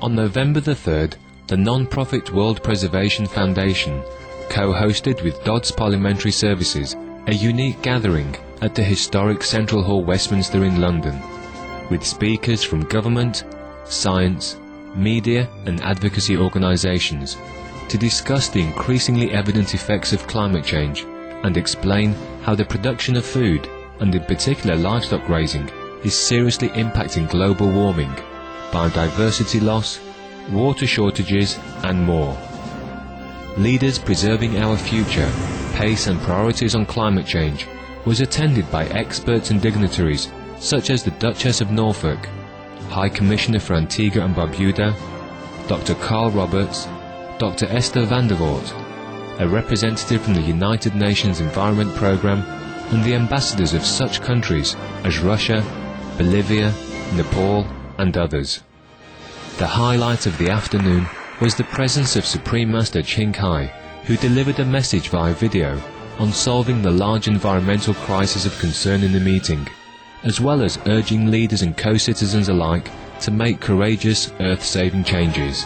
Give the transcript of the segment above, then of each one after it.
On November the 3rd, the non-profit World Preservation Foundation co-hosted with Dodds Parliamentary Services a unique gathering at the historic Central Hall, Westminster in London, with speakers from government, science, media and advocacy organisations to discuss the increasingly evident effects of climate change and explain how the production of food, and in particular livestock grazing, is seriously impacting global warming, biodiversity loss, water shortages and more. Leaders Preserving Our Future, Pace and Priorities on Climate Change was attended by experts and dignitaries such as the Duchess of Norfolk, High Commissioner for Antigua and Barbuda, Dr. Carl Roberts, Dr. Esther van der Voort, a representative from the United Nations Environment Programme, and the ambassadors of such countries as Russia, Bolivia, Nepal and others. The highlight of the afternoon was the presence of Supreme Master Ching Hai, who delivered a message via video on solving the large environmental crisis of concern in the meeting, as well as urging leaders and co-citizens alike to make courageous, earth-saving changes.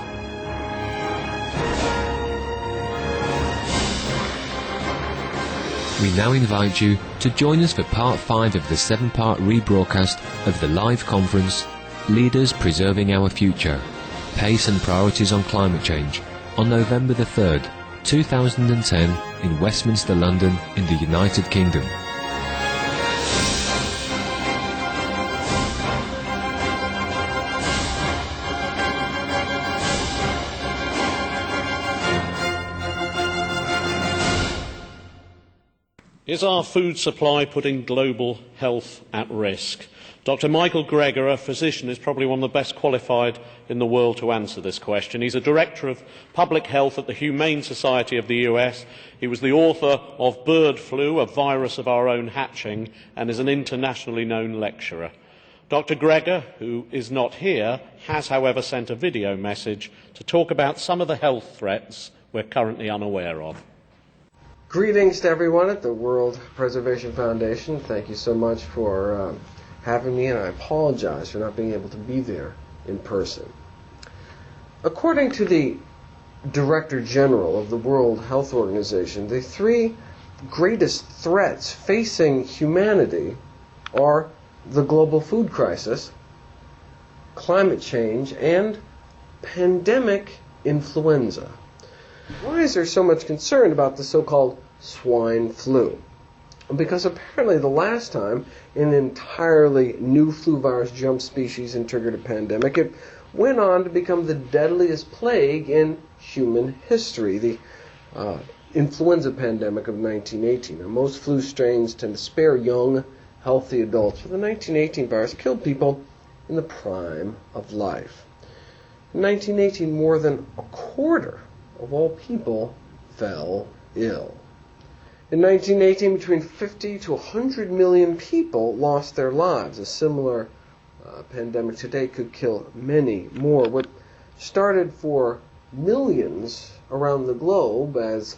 We now invite you to join us for part 5 of the 7-part rebroadcast of the live conference Leaders Preserving Our Future, Pace and Priorities on Climate Change on November the 3rd, 2010 in Westminster, London in the United Kingdom. Is our food supply putting global health at risk? Dr. Michael Greger, a physician, is probably one of the best qualified in the world to answer this question. He's a Director of Public Health at the Humane Society of the US. He was the author of Bird Flu, a virus of our own hatching, and is an internationally known lecturer. Dr. Greger, who is not here, has, however, sent a video message to talk about some of the health threats we're currently unaware of. Greetings to everyone at the World Preservation Foundation. Thank you so much for having me, and I apologize for not being able to be there in person. According to the Director General of the World Health Organization, the 3 greatest threats facing humanity are the global food crisis, climate change, and pandemic influenza. Why is there so much concern about the so-called swine flu? Because apparently the last time an entirely new flu virus jumped species and triggered a pandemic, it went on to become the deadliest plague in human history, the influenza pandemic of 1918. Now, most flu strains tend to spare young, healthy adults, but the 1918 virus killed people in the prime of life. In 1918, more than a quarter of all people fell ill. In 1918, between 50 to 100 million people lost their lives. A similar pandemic today could kill many more. What started for millions around the globe as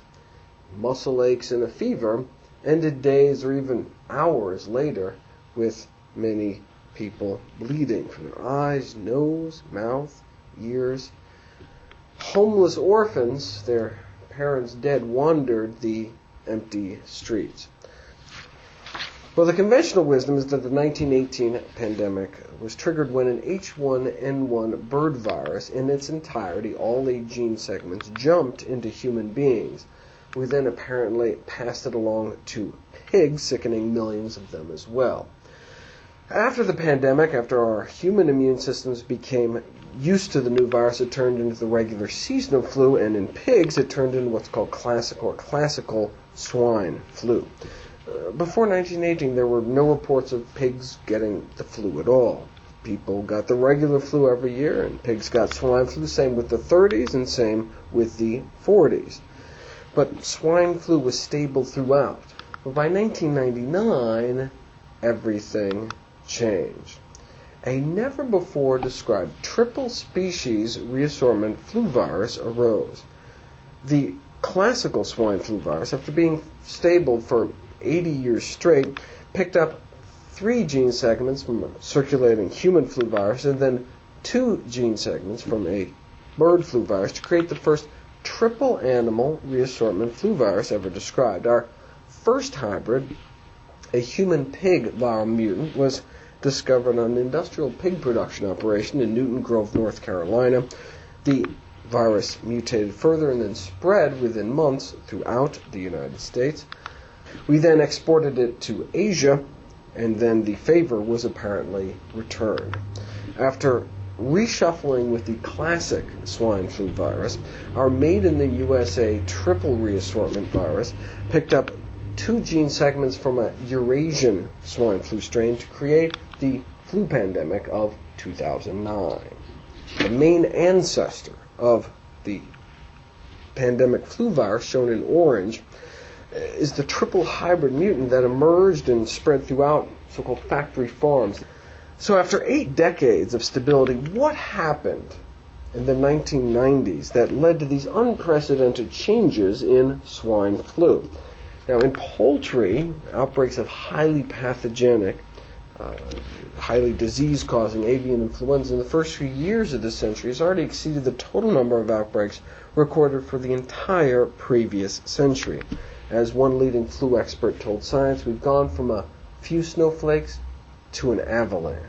muscle aches and a fever ended days or even hours later with many people bleeding from their eyes, nose, mouth, ears. Homeless orphans, their parents dead, wandered the empty streets. Well, the conventional wisdom is that the 1918 pandemic was triggered when an H1N1 bird virus in its entirety, all 8 gene segments, jumped into human beings. We then apparently passed it along to pigs, sickening millions of them as well. After the pandemic, after our human immune systems became used to the new virus, it turned into the regular seasonal flu, and in pigs it turned into what's called classical swine flu. Before 1918, there were no reports of pigs getting the flu at all. People got the regular flu every year, and pigs got swine flu, same with the 30s and same with the 40s. But swine flu was stable throughout. But by 1999, everything changed. A never-before-described triple-species reassortment flu virus arose. The classical swine flu virus, after being stable for 80 years straight, picked up 3 gene segments from a circulating human flu virus and then 2 gene segments from a bird flu virus to create the first triple animal reassortment flu virus ever described. Our first hybrid, a human pig viral mutant, was discovered on an industrial pig production operation in Newton Grove, North Carolina. The virus mutated further and then spread within months throughout the United States. We then exported it to Asia, and then the favor was apparently returned. After reshuffling with the classic swine flu virus, our made in the USA triple reassortment virus picked up 2 gene segments from a Eurasian swine flu strain to create the flu pandemic of 2009. The main ancestor of the pandemic flu virus, shown in orange, is the triple hybrid mutant that emerged and spread throughout so-called factory farms. So after 8 decades of stability, what happened in the 1990s that led to these unprecedented changes in swine flu? Now, in poultry, outbreaks of highly pathogenic, highly disease-causing avian influenza in the first few years of this century has already exceeded the total number of outbreaks recorded for the entire previous century. As one leading flu expert told Science, we've gone from a few snowflakes to an avalanche.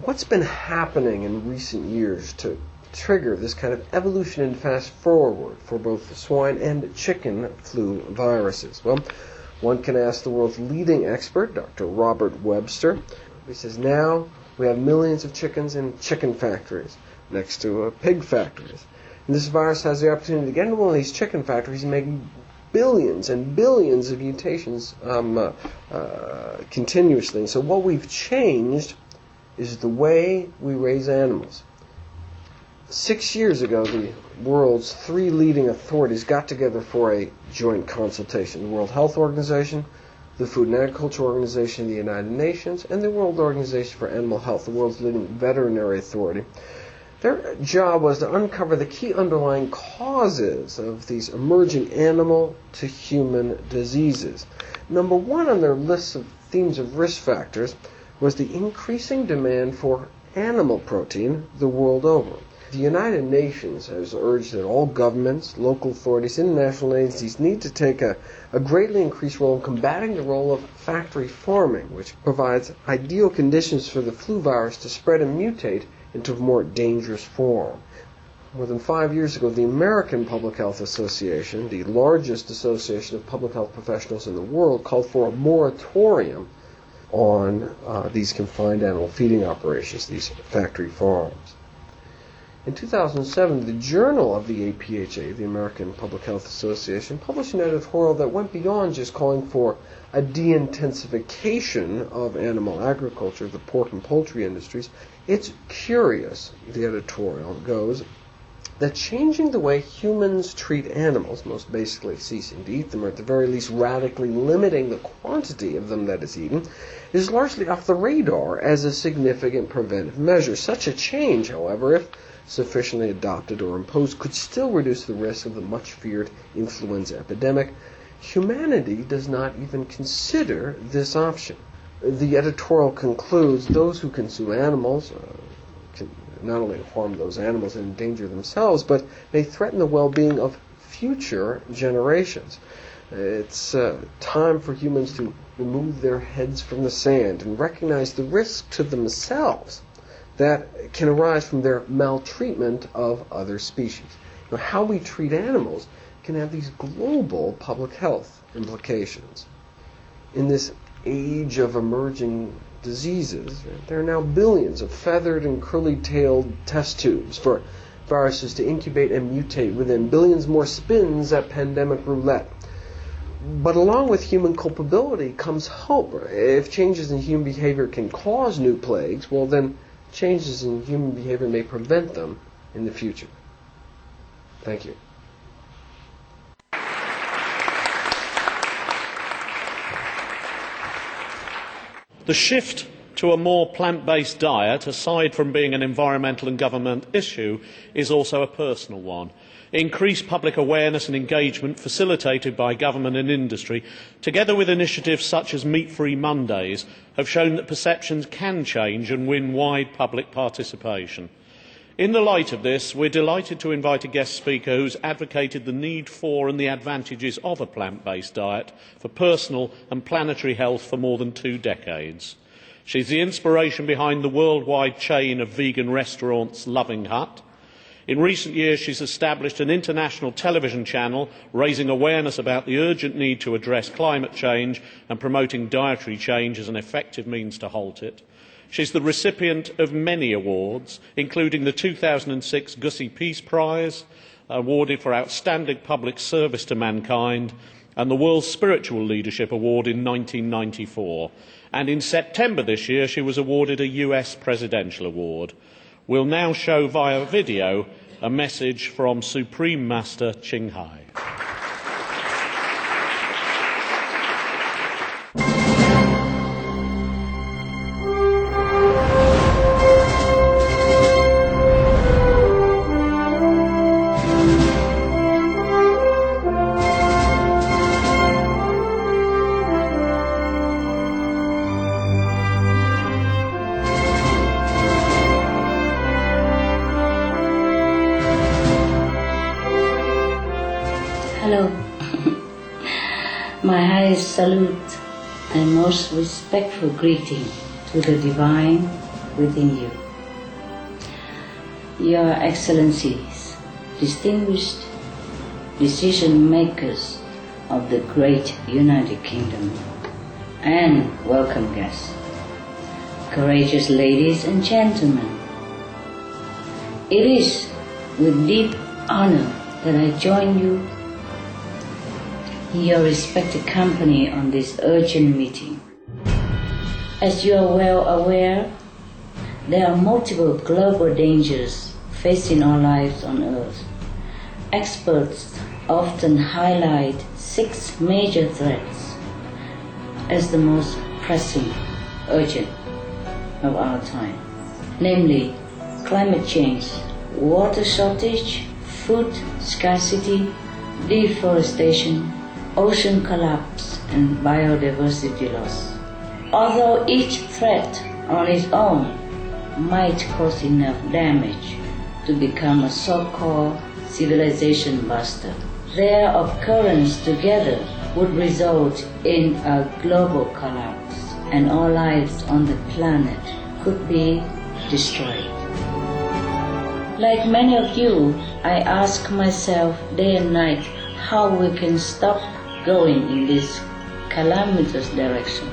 What's been happening in recent years to trigger this kind of evolution and fast forward for both the swine and chicken flu viruses? Well, one can ask the world's leading expert, Dr. Robert Webster. He says now we have millions of chickens in chicken factories next to pig factories. And this virus has the opportunity to get into one of these chicken factories and make billions and billions of mutations continuously. And so what we've changed is the way we raise animals. 6 years ago, the world's 3 leading authorities got together for a joint consultation. The World Health Organization, the Food and Agriculture Organization of the United Nations, and the World Organization for Animal Health, the world's leading veterinary authority. Their job was to uncover the key underlying causes of these emerging animal to human diseases. Number 1 on their list of themes of risk factors was the increasing demand for animal protein the world over. The United Nations has urged that all governments, local authorities, international agencies need to take a greatly increased role in combating the role of factory farming, which provides ideal conditions for the flu virus to spread and mutate into a more dangerous form. More than 5 years ago, the American Public Health Association, the largest association of public health professionals in the world, called for a moratorium on these confined animal feeding operations, these factory farms. In 2007, the Journal of the APHA, the American Public Health Association, published an editorial that went beyond just calling for a de-intensification of animal agriculture, the pork and poultry industries. It's curious, the editorial goes, that changing the way humans treat animals, most basically ceasing to eat them, or at the very least radically limiting the quantity of them that is eaten, is largely off the radar as a significant preventive measure. Such a change, however, if sufficiently adopted or imposed, could still reduce the risk of the much-feared influenza epidemic. Humanity does not even consider this option. The editorial concludes those who consume animals can not only harm those animals and endanger themselves, but may threaten the well-being of future generations. It's time for humans to remove their heads from the sand and recognize the risk to themselves that can arise from their maltreatment of other species. Now, how we treat animals can have these global public health implications. In this age of emerging diseases, there are now billions of feathered and curly-tailed test tubes for viruses to incubate and mutate within, billions more spins at pandemic roulette. But along with human culpability comes hope. If changes in human behavior can cause new plagues, well then changes in human behavior may prevent them in the future. Thank you. The shift to a more plant-based diet, aside from being an environmental and government issue, is also a personal one. Increased public awareness and engagement facilitated by government and industry, together with initiatives such as Meat-Free Mondays, have shown that perceptions can change and win wide public participation. In the light of this, we are delighted to invite a guest speaker who has advocated the need for and the advantages of a plant-based diet for personal and planetary health for more than 2 decades. She is the inspiration behind the worldwide chain of vegan restaurants Loving Hut. In recent years, she has established an international television channel raising awareness about the urgent need to address climate change and promoting dietary change as an effective means to halt it. She is the recipient of many awards, including the 2006 Gussie Peace Prize, awarded for outstanding public service to mankind, and the World Spiritual Leadership Award in 1994. And in September this year, she was awarded a US Presidential Award. We'll now show via video a message from Supreme Master Ching Hai. Hello. My highest salute and most respectful greeting to the divine within you. Your Excellencies, distinguished decision makers of the great United Kingdom, and welcome guests, courageous ladies and gentlemen. It is with deep honor that I join you in your respected company on this urgent meeting. As you are well aware, there are multiple global dangers facing our lives on Earth. Experts often highlight 6 major threats as the most pressing, urgent of our time, namely climate change, water shortage, food scarcity, deforestation, ocean collapse, and biodiversity loss. Although each threat on its own might cause enough damage to become a so-called civilization buster, their occurrence together would result in a global collapse, and all lives on the planet could be destroyed. Like many of you, I ask myself day and night how we can stop going in this calamitous direction.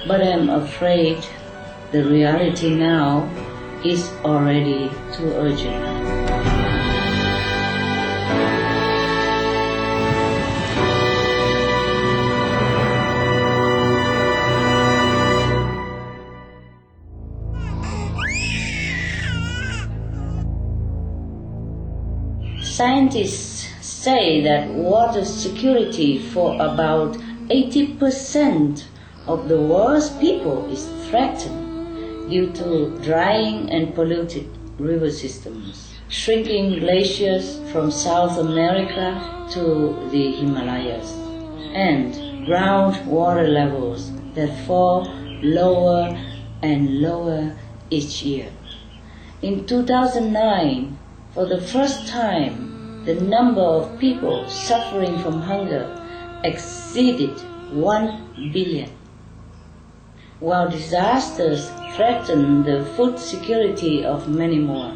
But I'm afraid the reality now is already too urgent. Scientists say that water security for about 80% of the world's people is threatened due to drying and polluted river systems, shrinking glaciers from South America to the Himalayas, and groundwater levels that fall lower and lower each year. In 2009, for the first time, the number of people suffering from hunger exceeded 1 billion. While disasters threaten the food security of many more.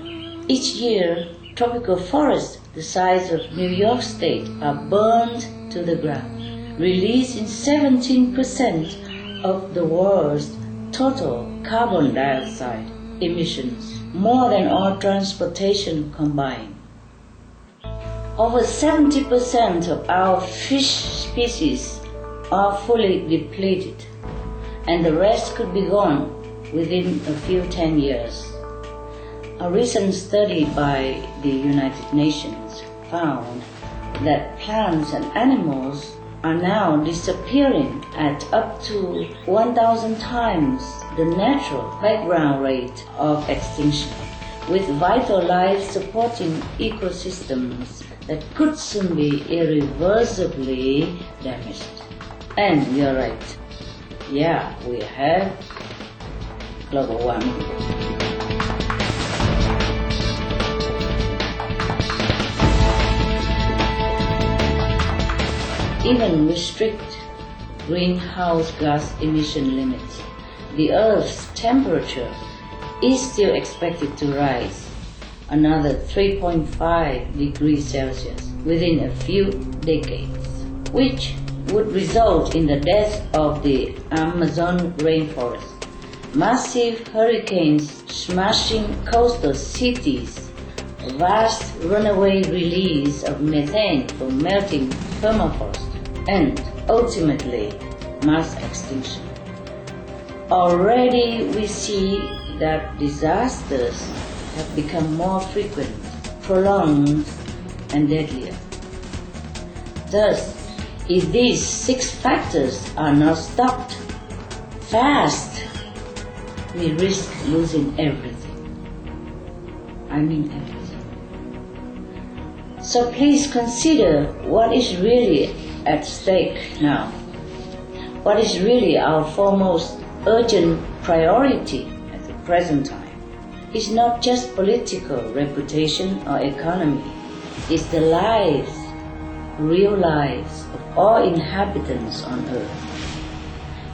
Each year, tropical forests the size of New York State are burned to the ground, releasing 17% of the world's total carbon dioxide emissions, more than all transportation combined. Over 70% of our fish species are fully depleted, and the rest could be gone within a few 10 years. A recent study by the United Nations found that plants and animals are now disappearing at up to 1,000 times the natural background rate of extinction, with vital life supporting ecosystems that could soon be irreversibly damaged. And you're right. Yeah, we have global warming. Even with strict greenhouse gas emission limits, the Earth's temperature is still expected to rise another 3.5 degrees Celsius within a few decades, which would result in the death of the Amazon rainforest, massive hurricanes smashing coastal cities, vast runaway release of methane from melting permafrost, and ultimately mass extinction. Already we see that disasters have become more frequent, prolonged, and deadlier. Thus, if these 6 factors are not stopped fast, we risk losing everything. I mean everything. So please consider what is really at stake now. What is really our foremost urgent priority at the present time is not just political reputation or economy. It's the lives, real lives of all inhabitants on Earth.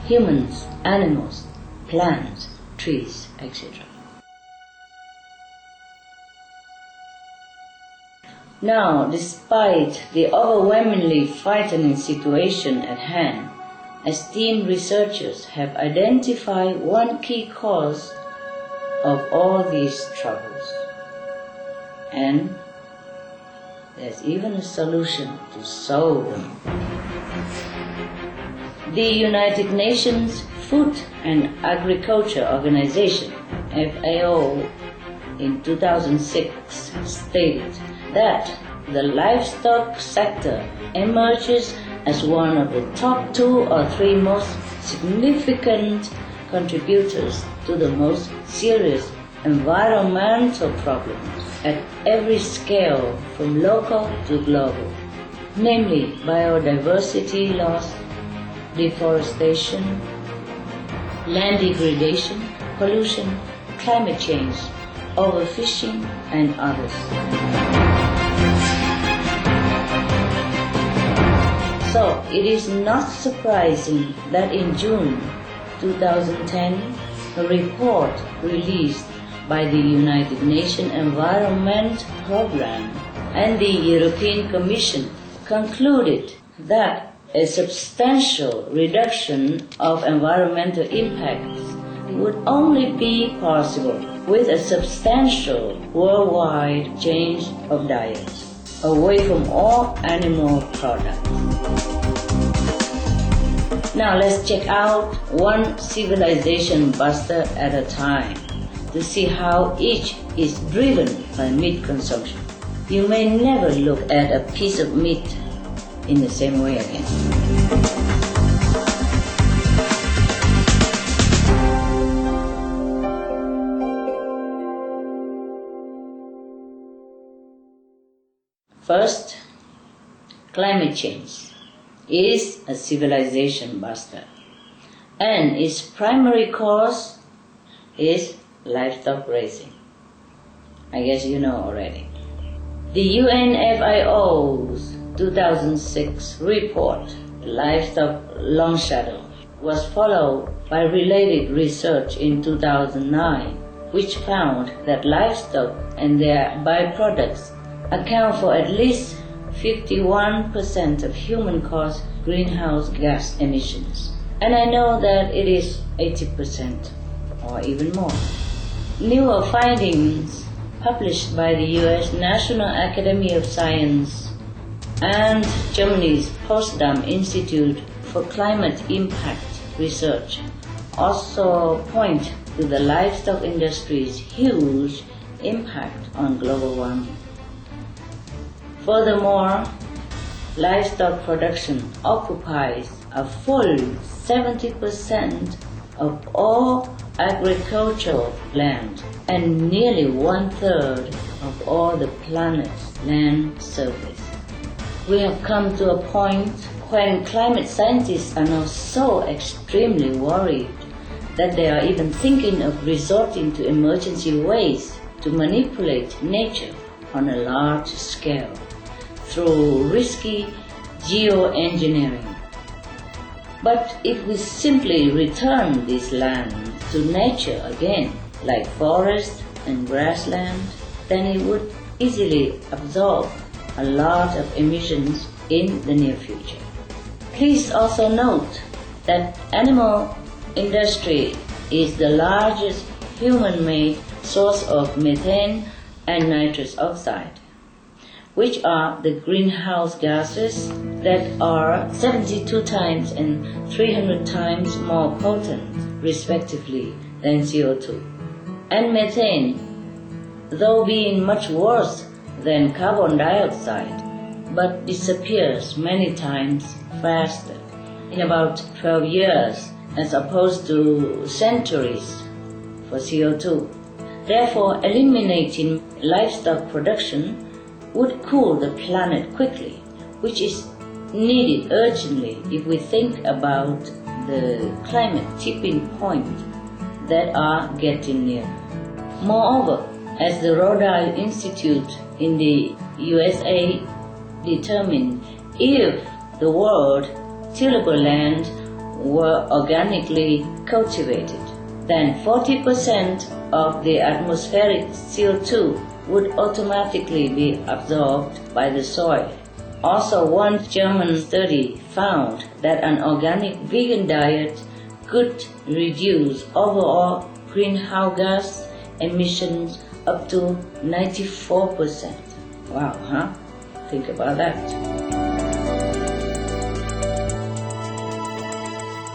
Humans, animals, plants, trees, etc. Now, despite the overwhelmingly frightening situation at hand, esteemed researchers have identified one key cause of all these troubles. And there's even a solution to solve them. The United Nations Food and Agriculture Organization, FAO, in 2006 stated that the livestock sector emerges as one of the top 2 or 3 most significant contributors to the most serious environmental problems at every scale from local to global, namely biodiversity loss, deforestation, land degradation, pollution, climate change, overfishing, and others. So it is not surprising that in June 2010, a report released by the United Nations Environment Programme and the European Commission concluded that a substantial reduction of environmental impacts would only be possible with a substantial worldwide change of diet, away from all animal products. Now let's check out one civilization buster at a time to see how each is driven by meat consumption. You may never look at a piece of meat in the same way again. First, climate change is a civilization buster, and its primary cause is livestock raising. I guess you know already. The UNFIO's 2006 report, Livestock Long Shadow, was followed by related research in 2009, which found that livestock and their byproducts account for at least 51% of human-caused greenhouse gas emissions. And I know that it is 80% or even more. Newer findings published by the US National Academy of Science and Germany's Potsdam Institute for Climate Impact Research also point to the livestock industry's huge impact on global warming. Furthermore, livestock production occupies a full 70% of all agricultural land and nearly 1/3 of all the planet's land surface. We have come to a point when climate scientists are now so extremely worried that they are even thinking of resorting to emergency ways to manipulate nature on a large scale through risky geoengineering. But if we simply return this land to nature again, like forest and grassland, then it would easily absorb a lot of emissions in the near future. Please also note that animal industry is the largest human-made source of methane and nitrous oxide, which are the greenhouse gases that are 72 times and 300 times more potent, respectively, than CO2. And methane, though being much worse than carbon dioxide, but disappears many times faster, in about 12 years, as opposed to centuries for CO2. Therefore, eliminating livestock production would cool the planet quickly, which is needed urgently if we think about the climate tipping point that are getting near. Moreover, as the Rhode Island Institute in the USA determined, if the world tillable land were organically cultivated, then 40% of the atmospheric CO2 would automatically be absorbed by the soil. Also, one German study found that an organic vegan diet could reduce overall greenhouse gas emissions up to 94%. Wow, huh? Think about that.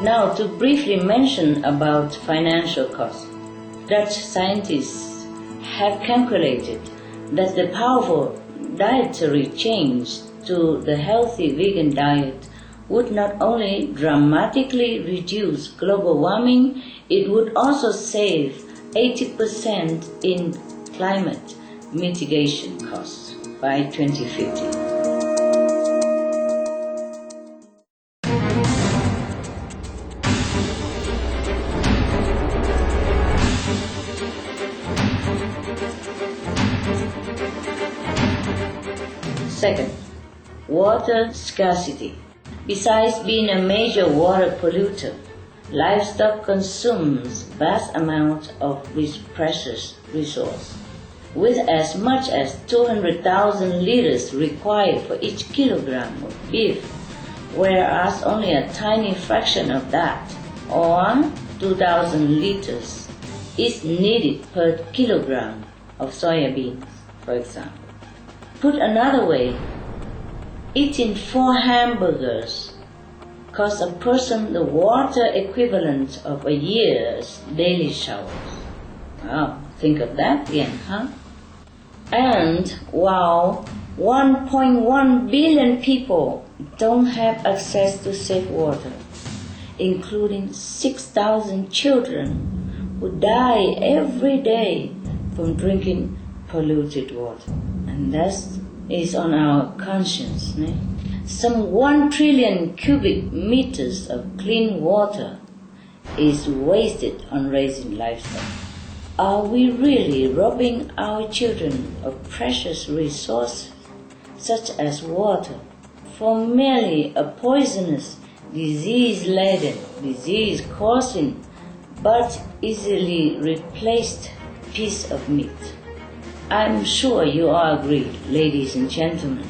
Now, to briefly mention about financial costs, Dutch scientists have calculated that the powerful dietary change to the healthy vegan diet would not only dramatically reduce global warming, it would also save 80% in climate mitigation costs by 2050. Second, water scarcity. Besides being a major water polluter, livestock consumes vast amounts of this precious resource, with as much as 200,000 liters required for each kilogram of beef, whereas only a tiny fraction of that, or 2,000 liters, is needed per kilogram of soya beans, for example. Put another way, eating 4 hamburgers costs a person the water equivalent of a year's daily showers. Wow, think of that again, huh? And while 1.1 billion people don't have access to safe water, including 6,000 children who die every day from drinking polluted water. And that is on our conscience. Some 1 trillion cubic meters of clean water is wasted on raising livestock. Are we really robbing our children of precious resources, such as water, for merely a poisonous, disease-laden, disease-causing, but easily replaced piece of meat? I'm sure you all agree, ladies and gentlemen.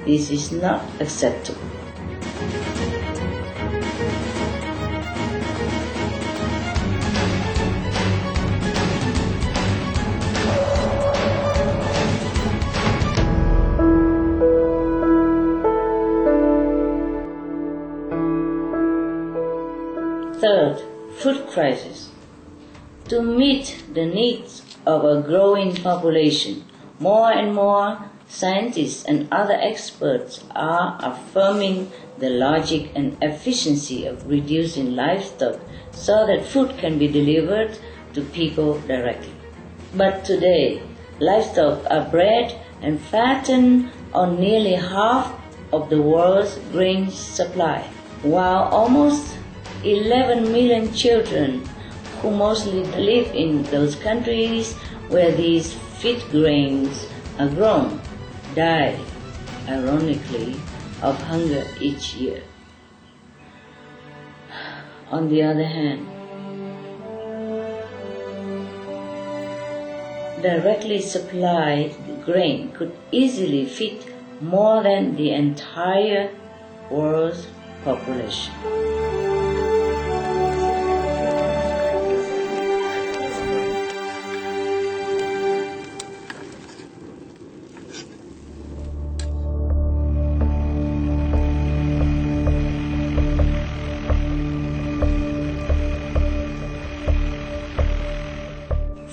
This is not acceptable. Third, food crisis. To meet the needs of a growing population, more and more scientists and other experts are affirming the logic and efficiency of reducing livestock so that food can be delivered to people directly. But today, livestock are bred and fattened on nearly half of the world's grain supply, while almost 11 million children who mostly live in those countries where these feed grains are grown die, ironically, of hunger each year. On the other hand, directly supplied grain could easily feed more than the entire world's population.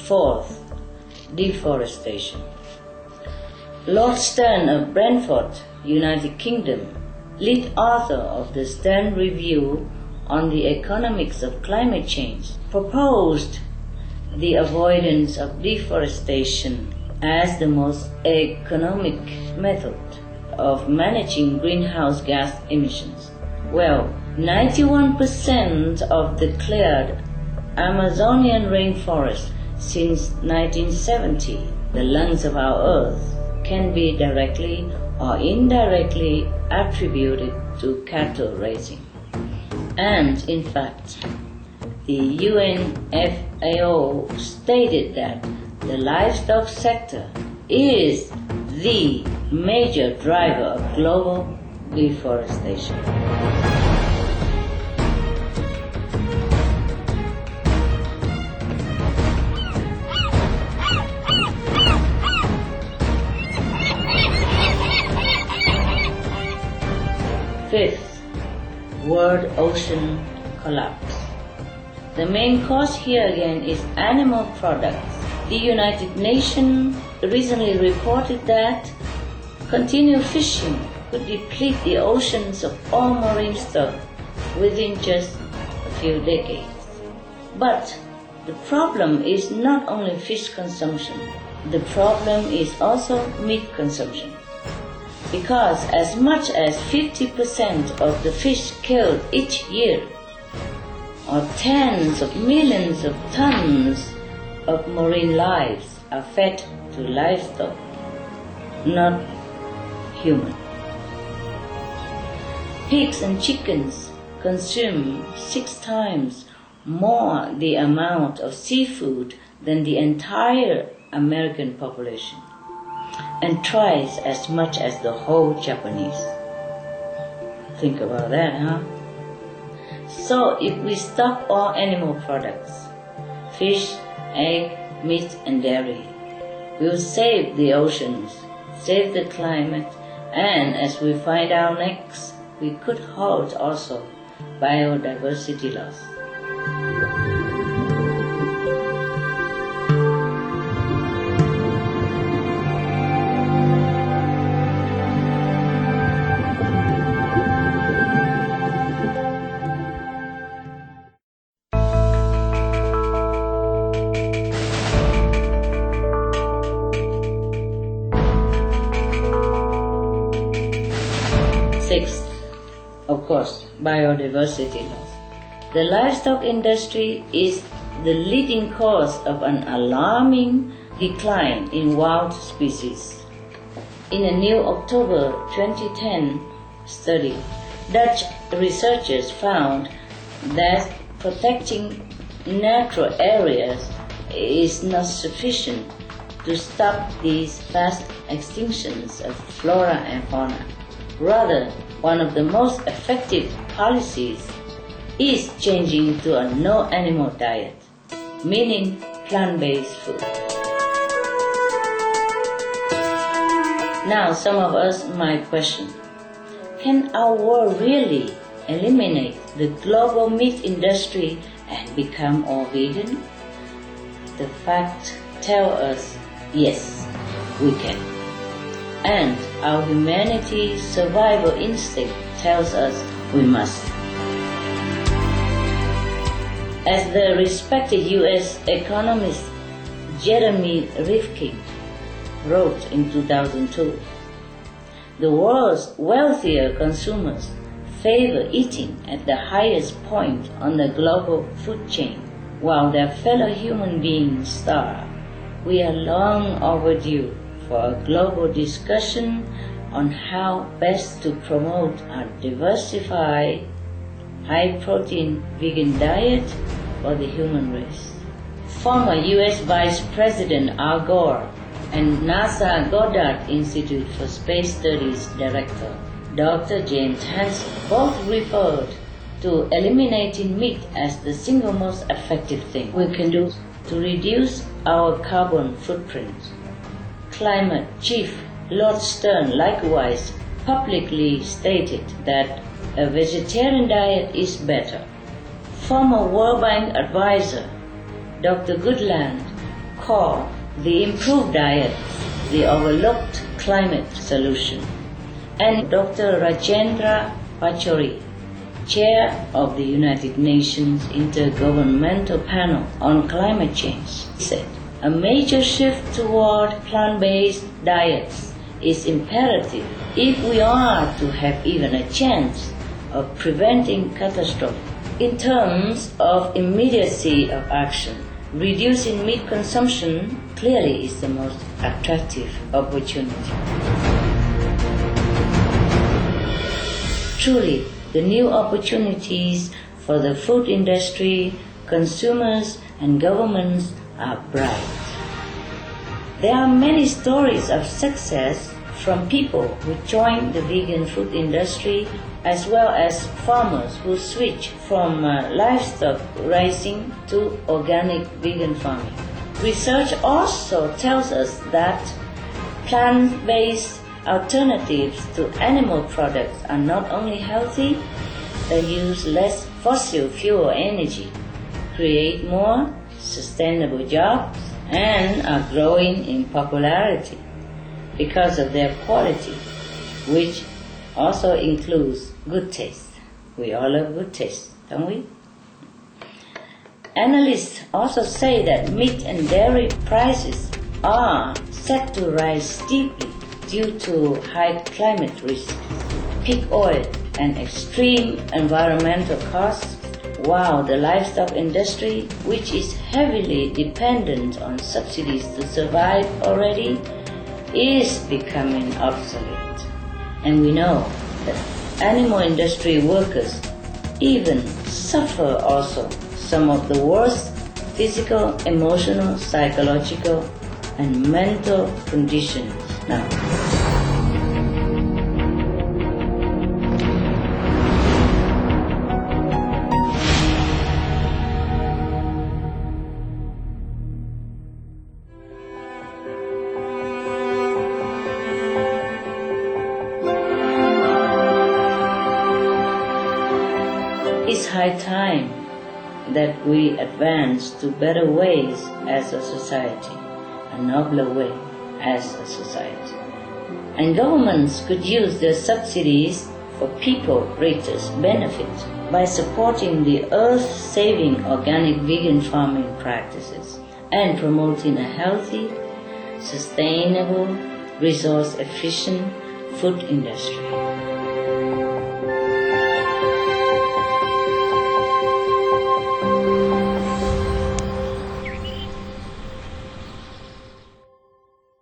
Fourth, deforestation. Lord Stern of Brentford, United Kingdom, lead author of the Stern Review on the Economics of Climate Change, proposed the avoidance of deforestation as the most economic method of managing greenhouse gas emissions. Well, 91% of the cleared Amazonian rainforest since 1970, the lungs of our Earth, can be directly or indirectly attributed to cattle raising. And in fact, the UNFAO stated that the livestock sector is the major driver of global deforestation. Fifth, world ocean collapse. The main cause here again is animal products. The United Nations recently reported that continued fishing could deplete the oceans of all marine stock within just a few decades. But the problem is not only fish consumption, the problem is also meat consumption. Because as much as 50% of the fish killed each year, or tens of millions of tons of marine lives, are fed to livestock, not human. Pigs and chickens consume 6 times more the amount of seafood than the entire American population, and twice as much as the whole Japanese. Think about that, huh? So if we stop all animal products, fish, egg, meat and dairy, we'll save the oceans, save the climate, and as we find out next, we could halt also biodiversity loss. Sixth, of course, biodiversity loss. The livestock industry is the leading cause of an alarming decline in wild species. In a new October 2010 study, Dutch researchers found that protecting natural areas is not sufficient to stop these fast extinctions of flora and fauna. Rather, one of the most effective policies is changing to a no-animal diet, meaning plant-based food. Now, some of us might question, can our world really eliminate the global meat industry and become all vegan? The facts tell us, yes, we can. and our humanity's survival instinct tells us we must. As the respected U.S. economist Jeremy Rifkin wrote in 2002, the world's wealthier consumers favor eating at the highest point on the global food chain, while their fellow human beings starve. We are long overdue for a global discussion on how best to promote a diversified, high-protein vegan diet for the human race. Former U.S. Vice President Al Gore and NASA Goddard Institute for Space Studies Director Dr. James Hansen both referred to eliminating meat as the single most effective thing we can do to reduce our carbon footprint. Climate Chief Lord Stern likewise publicly stated that a vegetarian diet is better. Former World Bank advisor Dr. Goodland called the improved diet the overlooked climate solution. And Dr. Rajendra Pachauri, chair of the United Nations Intergovernmental Panel on Climate Change, said, a major shift toward plant-based diets is imperative if we are to have even a chance of preventing catastrophe. In terms of immediacy of action, reducing meat consumption clearly is the most attractive opportunity. Truly, the new opportunities for the food industry, consumers, and governments are bright. There are many stories of success from people who joined the vegan food industry, as well as farmers who switch from livestock raising to organic vegan farming. Research also tells us that plant-based alternatives to animal products are not only healthy, they use less fossil fuel energy, create more sustainable jobs, and are growing in popularity because of their quality, which also includes good taste. We all love good taste, don't we? Analysts also say that meat and dairy prices are set to rise steeply due to high climate risks, peak oil, and extreme environmental costs, while the livestock industry, which is heavily dependent on subsidies to survive already, is becoming obsolete. And we know that animal industry workers even suffer also some of the worst physical, emotional, psychological, and mental conditions now. It's high time that we advance to better ways as a society, a nobler way as a society. And governments could use their subsidies for people's greatest benefit by supporting the earth-saving organic vegan farming practices and promoting a healthy, sustainable, resource-efficient food industry.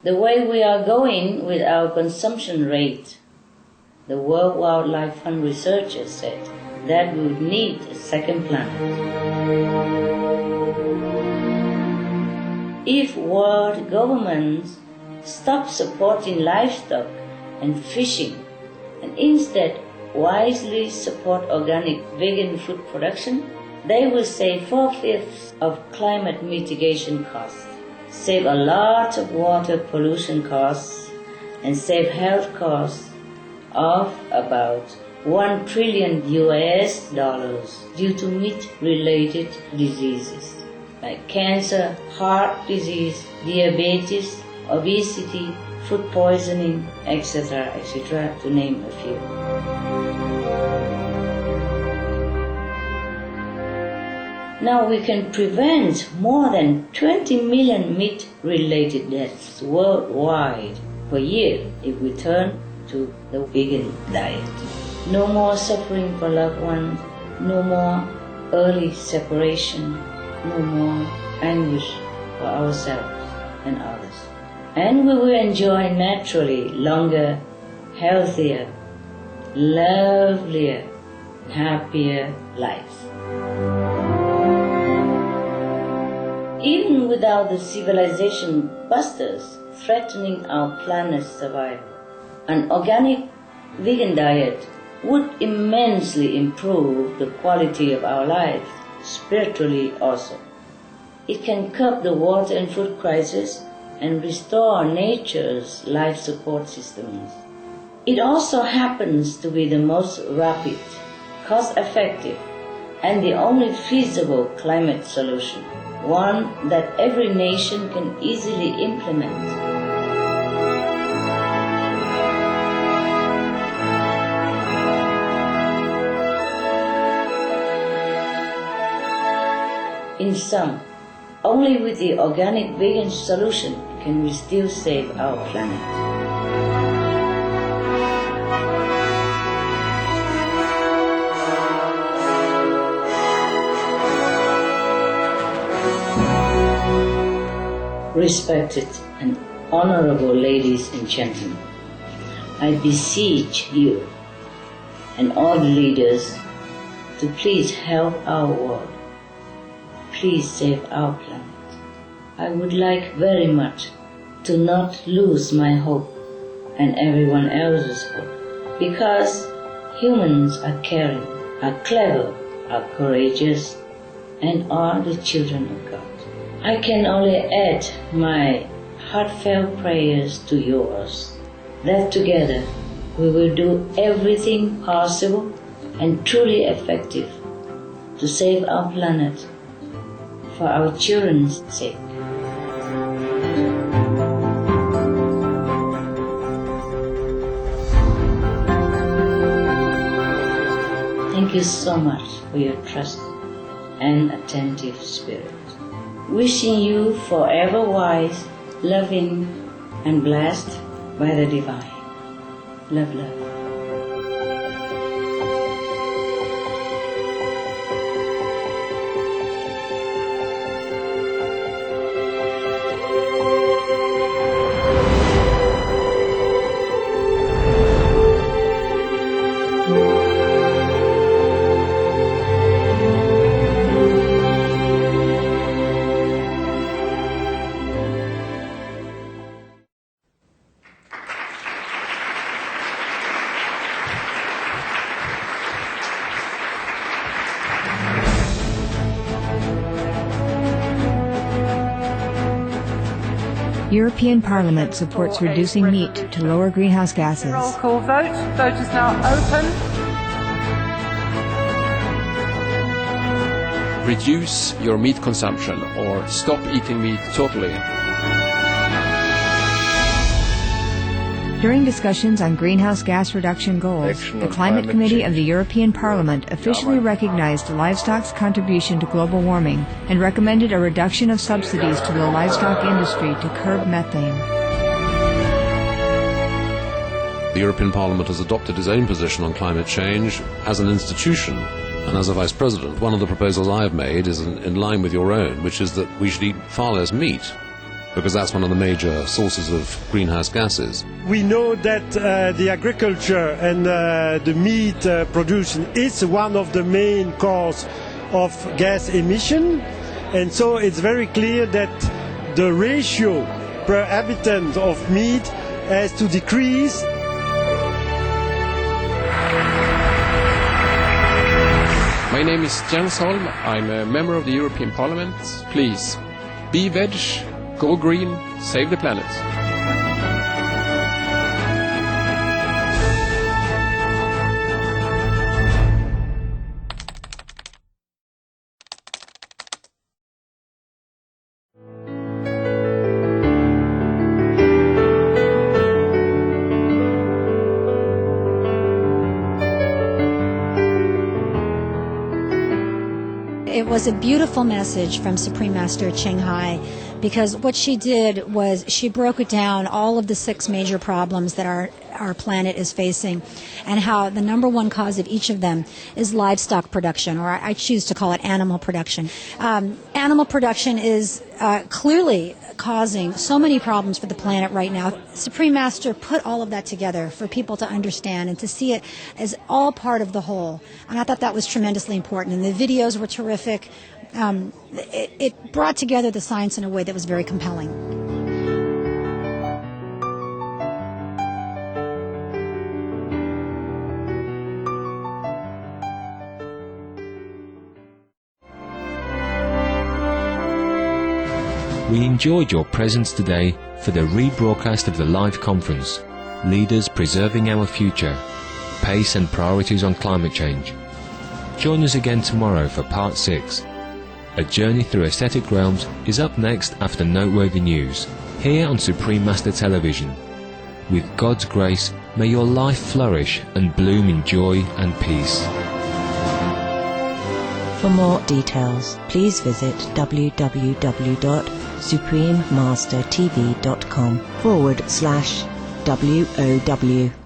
The way we are going with our consumption rate, the World Wildlife Fund researchers said that we would need a second planet. If world governments stop supporting livestock and fishing and instead wisely support organic vegan food production, they will save 4/5 of climate mitigation costs, save a lot of water pollution costs, and save health costs of about $1 trillion due to meat-related diseases like cancer, heart disease, diabetes, obesity, food poisoning, etc., etc., to name a few. Now we can prevent more than 20 million meat-related deaths worldwide per year if we turn to the vegan diet. No more suffering for loved ones, no more early separation, no more anguish for ourselves and others. And we will enjoy naturally longer, healthier, lovelier, happier lives. Even without the civilization busters threatening our planet's survival, an organic vegan diet would immensely improve the quality of our lives, spiritually also. It can curb the water and food crisis and restore nature's life support systems. It also happens to be the most rapid, cost-effective, and the only feasible climate solution, one that every nation can easily implement. In sum, only with the organic vegan solution can we still save our planet. Respected and honorable ladies and gentlemen, I beseech you and all the leaders to please help our world. Please save our planet. I would like very much to not lose my hope and everyone else's hope, because humans are caring, are clever, are courageous, and are the children of God. I can only add my heartfelt prayers to yours, that together we will do everything possible and truly effective to save our planet for our children's sake. Thank you so much for your trust and attentive spirit. Wishing you forever wise, loving, and blessed by the divine. Love, love. European Parliament supports reducing meat to lower greenhouse gases. Roll call vote. Vote is now open. Reduce your meat consumption or stop eating meat totally. During discussions on greenhouse gas reduction goals, the Climate Committee of the European Parliament officially recognized livestock's contribution to global warming and recommended a reduction of subsidies to the livestock industry to curb methane. The European Parliament has adopted its own position on climate change as an institution. And as a Vice President, one of the proposals I have made is in line with your own, which is that we should eat far less meat, because that's one of the major sources of greenhouse gases. We know that the agriculture and the meat production is one of the main causes of gas emission, and so it's very clear that the ratio per habitant of meat has to decrease. My name is Jens Holm. I'm a member of the European Parliament. Please, be veg, go green, save the planet. it was a beautiful message from Supreme Master Ching Hai, because what she did was she broke it down, all of the 6 major problems that our planet is facing, and how the number one cause of each of them is livestock production, or I choose to call it animal production. Animal production is clearly causing so many problems for the planet right now. Supreme Master put all of that together for people to understand and to see it as all part of the whole. And I thought that was tremendously important. And the videos were terrific. It brought together the science in a way that was very compelling. We enjoyed your presence today for the rebroadcast of the live conference, Leaders Preserving Our Future, Pace and Priorities on Climate Change. Join us again tomorrow for Part 6. A Journey Through Aesthetic Realms is up next after Noteworthy News, here on Supreme Master Television. With God's grace, may your life flourish and bloom in joy and peace. For more details, please visit www.suprememastertv.com/WOW.